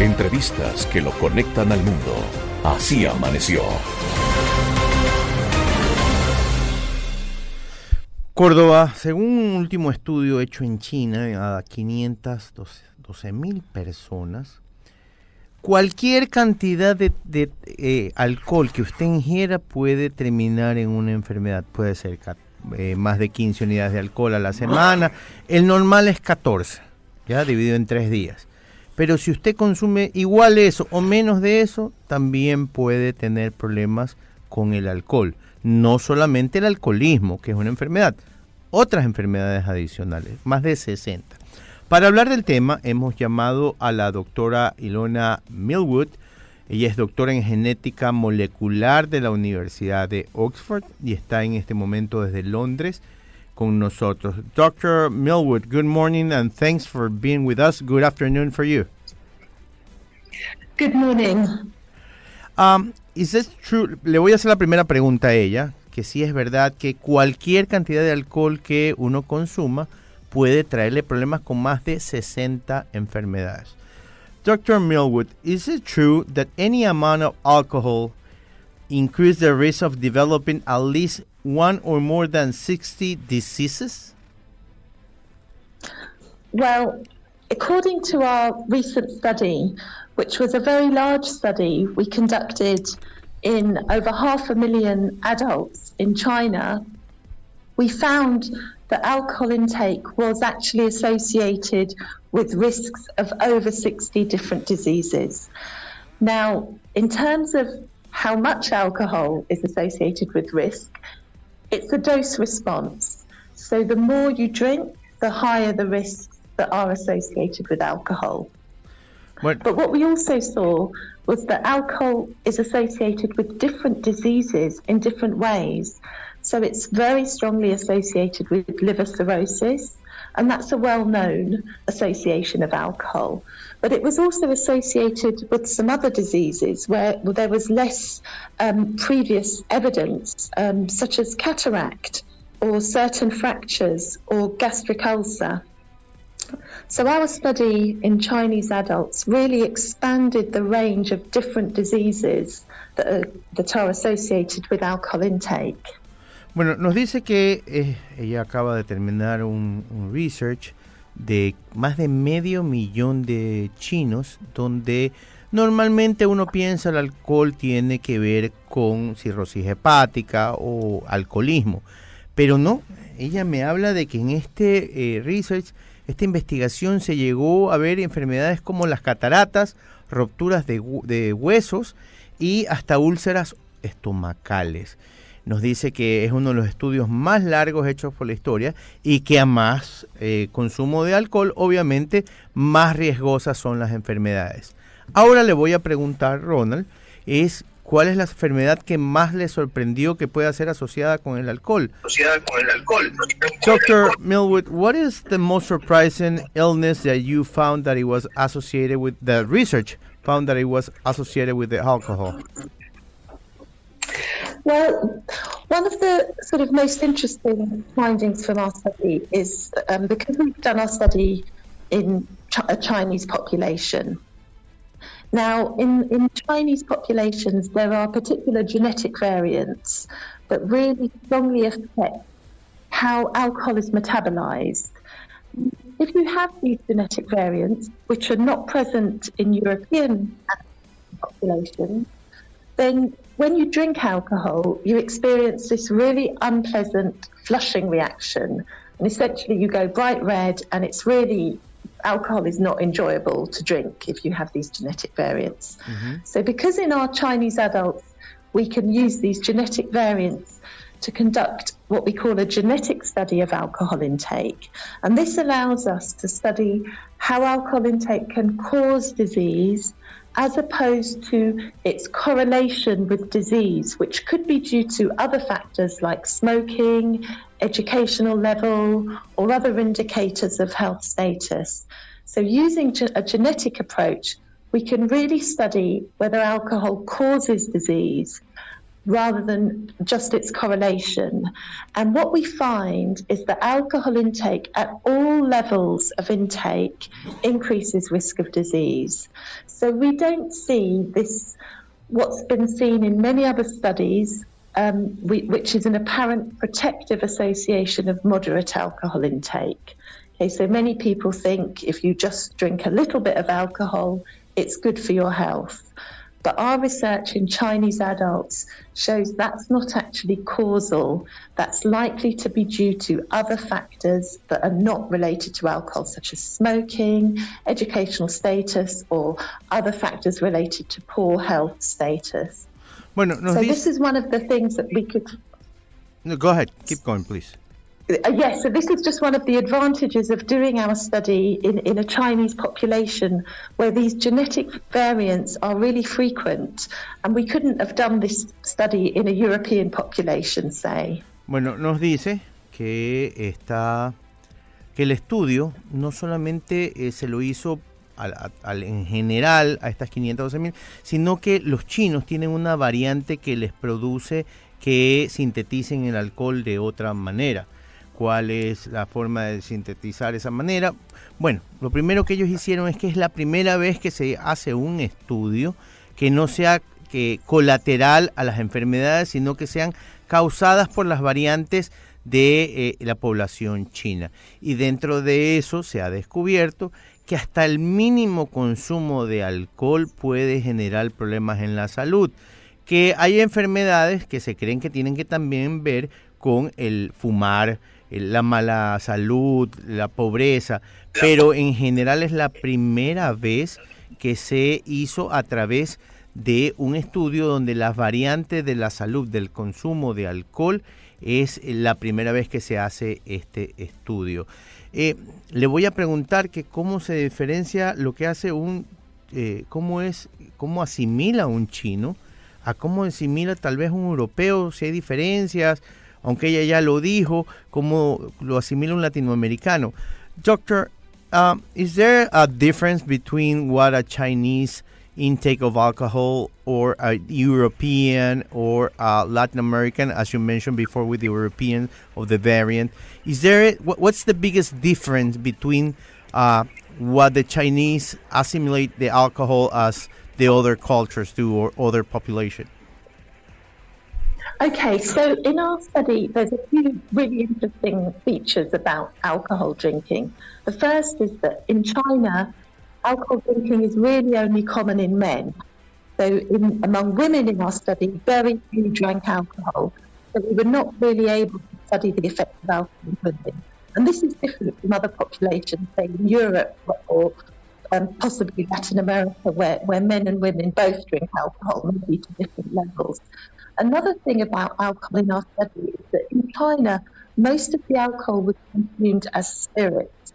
Entrevistas que lo conectan al mundo. Así amaneció. Córdoba, según un último estudio hecho en China a 512.000 personas, cualquier cantidad de alcohol que usted ingiera puede terminar en una enfermedad. Puede ser más de 15 unidades de alcohol a la semana. El normal es 14, ya dividido en 3 días. Pero si usted consume igual eso o menos de eso, también puede tener problemas con el alcohol. No solamente el alcoholismo, que es una enfermedad, otras enfermedades adicionales, más de 60. Para hablar del tema, hemos llamado a la doctora Iona Millwood. Ella es doctora en genética molecular de la Universidad de Oxford y está en este momento desde Londres con nosotros. Dr. Millwood, good morning and thanks for being with us. Good afternoon for you. Good morning. Is it true? Le voy a hacer la primera pregunta a ella, que sí es verdad que cualquier cantidad de alcohol que uno consuma puede traerle problemas con más de 60 enfermedades. Dr. Millwood, is it true that any amount of alcohol increases the risk of developing at least one or more than 60 diseases? Well, according to our recent study, which was a very large study we conducted in over 500,000 adults in China, we found that alcohol intake was actually associated with risks of over 60 different diseases. Now, in terms of how much alcohol is associated with risk, it's a dose response. So the more you drink, the higher the risks that are associated with alcohol. But what we also saw was that alcohol is associated with different diseases in different ways. So it's very strongly associated with liver cirrhosis, and that's a well-known association of alcohol. But it was also associated with some other diseases where there was less previous evidence, such as cataract or certain fractures or gastric ulcer. So our study in Chinese adults really expanded the range of different diseases that are associated with alcohol intake. Bueno, nos dice que ella acaba de terminar un research de más de 500,000 de chinos, donde normalmente uno piensa el alcohol tiene que ver con cirrosis hepática o alcoholismo, pero no, ella me habla de que en este research, esta investigación se llegó a ver enfermedades como las cataratas, rupturas de huesos y hasta úlceras estomacales. Nos dice que es uno de los estudios más largos hechos por la historia y que a más consumo de alcohol, obviamente, más riesgosas son las enfermedades. Ahora le voy a preguntar, Ronald, ¿cuál es la enfermedad que más le sorprendió que pueda ser asociada con el alcohol? Dr. Millwood, what is the most surprising illness that you found that it was associated with, the research found that it was associated with the alcohol? Well, one of the sort of most interesting findings from our study is because we've done our study in a Chinese population. Now, in Chinese populations, there are particular genetic variants that really strongly affect how alcohol is metabolized. If you have these genetic variants, which are not present in European populations, then when you drink alcohol, you experience this really unpleasant flushing reaction. And essentially you go bright red, and it's really, alcohol is not enjoyable to drink if you have these genetic variants. Mm-hmm. So because in our Chinese adults, we can use these genetic variants to conduct what we call a genetic study of alcohol intake. And this allows us to study how alcohol intake can cause disease as opposed to its correlation with disease, which could be due to other factors like smoking, educational level, or other indicators of health status. So using a genetic approach, we can really study whether alcohol causes disease rather than just its correlation. And what we find is that alcohol intake at all levels of intake increases risk of disease. So we don't see this, what's been seen in many other studies, which is an apparent protective association of moderate alcohol intake. Okay, so many people think if you just drink a little bit of alcohol, it's good for your health. But our research in Chinese adults shows that's not actually causal. That's likely to be due to other factors that are not related to alcohol, such as smoking, educational status, or other factors related to poor health status. Bueno, this is one of the things that we could... No, go ahead. Keep going, please. Yes, so this is just one of the advantages of doing our study in a Chinese population where these genetic variants are really frequent, and we couldn't have done this study in a European population, say. Bueno, nos dice que el estudio no solamente se lo hizo en general a estas 512.000, sino que los chinos tienen una variante que les produce que sinteticen el alcohol de otra manera. ¿Cuál es la forma de sintetizar esa manera? Bueno, lo primero que ellos hicieron es que es la primera vez que se hace un estudio que no sea colateral a las enfermedades, sino que sean causadas por las variantes de la población china. Y dentro de eso se ha descubierto que hasta el mínimo consumo de alcohol puede generar problemas en la salud, que hay enfermedades que se creen que tienen que también ver con el fumar, la mala salud, la pobreza, pero en general es la primera vez que se hizo a través de un estudio donde las variantes de la salud del consumo de alcohol es la primera vez que se hace este estudio. Le voy a preguntar que cómo se diferencia lo que hace cómo asimila un chino a cómo asimila tal vez un europeo, si hay diferencias, aunque ella ya lo dijo, cómo lo asimila un latinoamericano. Doctor, is there a difference between what a Chinese intake of alcohol or a European or a Latin American, as you mentioned before with the European of the variant? Is there what's the biggest difference between what the Chinese assimilate the alcohol as the other cultures do or other population? Okay, so in our study, there's a few really interesting features about alcohol drinking. The first is that in China, alcohol drinking is really only common in men. So among women in our study, very few drank alcohol. So we were not really able to study the effects of alcohol in women. And this is different from other populations, say in Europe or possibly Latin America, where men and women both drink alcohol, maybe to different levels. Another thing about alcohol in our study is that in China, most of the alcohol was consumed as spirits,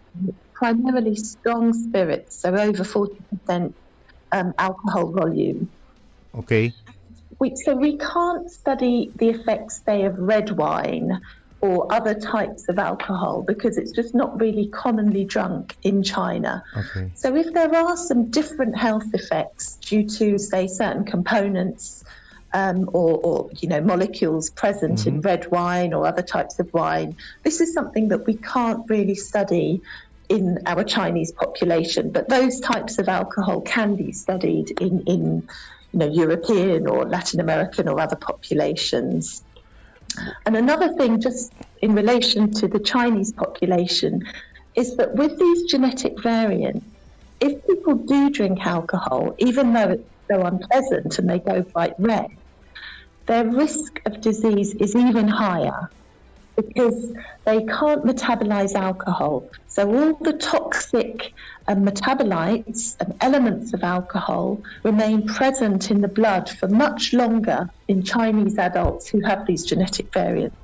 primarily strong spirits, so over 40% alcohol volume. Okay. So we can't study the effects, say, of red wine or other types of alcohol because it's just not really commonly drunk in China. Okay. So if there are some different health effects due to, say, certain components or molecules present in red wine or other types of wine, this is something that we can't really study in our Chinese population. But those types of alcohol can be studied in European or Latin American or other populations. And another thing, just in relation to the Chinese population, is that with these genetic variants, if people do drink alcohol, even though it's so unpleasant and they go bright red, their risk of disease is even higher because they can't metabolize alcohol. So all the toxic metabolites and elements of alcohol remain present in the blood for much longer in Chinese adults who have these genetic variants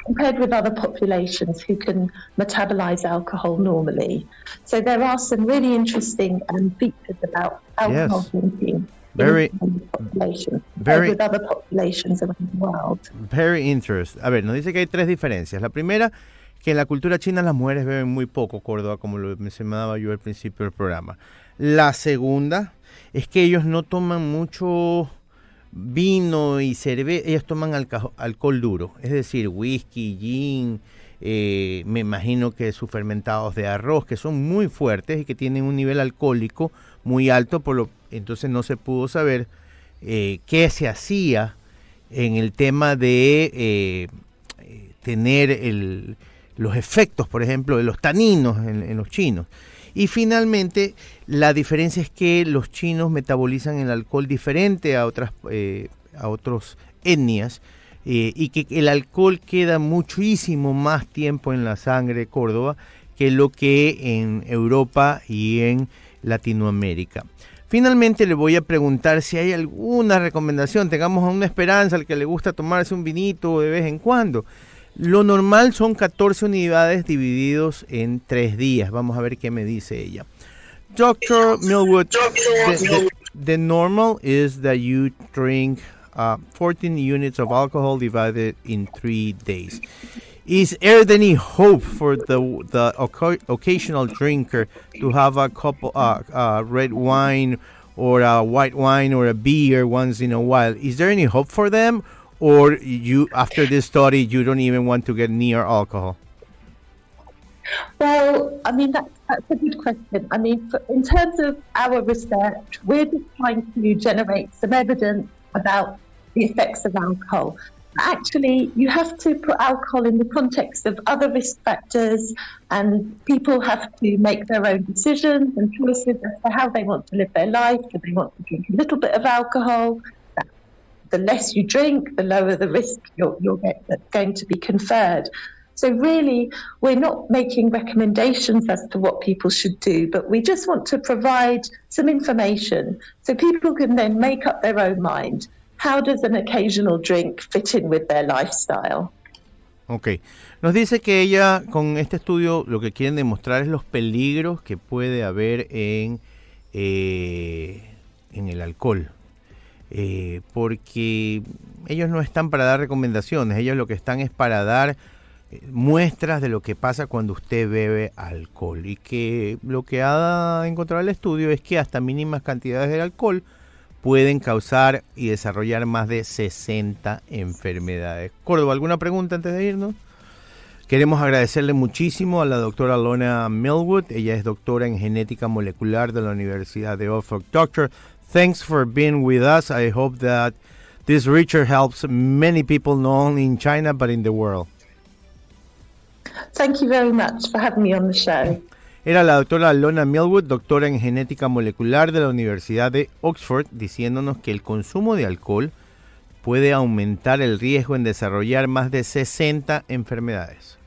compared with other populations who can metabolize alcohol normally. So there are some really interesting features about alcohol drinking. Very with other populations around the world. Very interesting. A ver, nos dice que hay tres diferencias. La primera, que en la cultura china las mujeres beben muy poco, Córdoba, como lo mencionaba yo al principio del programa. La segunda es que ellos no toman vino y cerveza, ellos toman alcohol duro, es decir, whisky, gin, me imagino que sus fermentados de arroz, que son muy fuertes y que tienen un nivel alcohólico muy alto, entonces no se pudo saber qué se hacía en el tema de tener los efectos, por ejemplo, de los taninos en los chinos. Y finalmente, la diferencia es que los chinos metabolizan el alcohol diferente a otras etnias, y que el alcohol queda muchísimo más tiempo en la sangre, Córdova, que lo que en Europa y en Latinoamérica. Finalmente le voy a preguntar si hay alguna recomendación, tengamos una esperanza al que le gusta tomarse un vinito de vez en cuando. Lo normal son 14 unidades divididos en 3 días. Vamos a ver qué me dice ella. Dr. Millwood, the normal is that you drink 14 units of alcohol divided in 3 days. Is there any hope for the occasional drinker to have a couple red wine or a white wine or a beer once in a while? Is there any hope for them? Or you, after this study, you don't even want to get near alcohol? Well, I mean, that's a good question. I mean, in terms of our research, we're just trying to generate some evidence about the effects of alcohol. Actually, you have to put alcohol in the context of other risk factors, and people have to make their own decisions and choices as to how they want to live their life. Do they want to drink a little bit of alcohol? The less you drink, the lower the risk you'll get that's going to be conferred. So really, we're not making recommendations as to what people should do, but we just want to provide some information so people can then make up their own mind. How does an occasional drink fit in with their lifestyle? Ok. Nos dice que ella, con este estudio, lo que quieren demostrar es los peligros que puede haber en el alcohol. Porque ellos no están para dar recomendaciones, ellos lo que están es para dar muestras de lo que pasa cuando usted bebe alcohol, y que lo que ha encontrado el estudio es que hasta mínimas cantidades de alcohol pueden causar y desarrollar más de 60 enfermedades. Córdova, ¿alguna pregunta antes de irnos? Queremos agradecerle muchísimo a la doctora Iona Millwood. Ella es doctora en genética molecular de la Universidad de Oxford. Doctor, thanks for being with us. I hope that this research helps many people, not only in China, but in the world. Thank you very much for having me on the show. Era la doctora Iona Millwood, doctora en genética molecular de la Universidad de Oxford, diciéndonos que el consumo de alcohol puede aumentar el riesgo en desarrollar más de 60 enfermedades.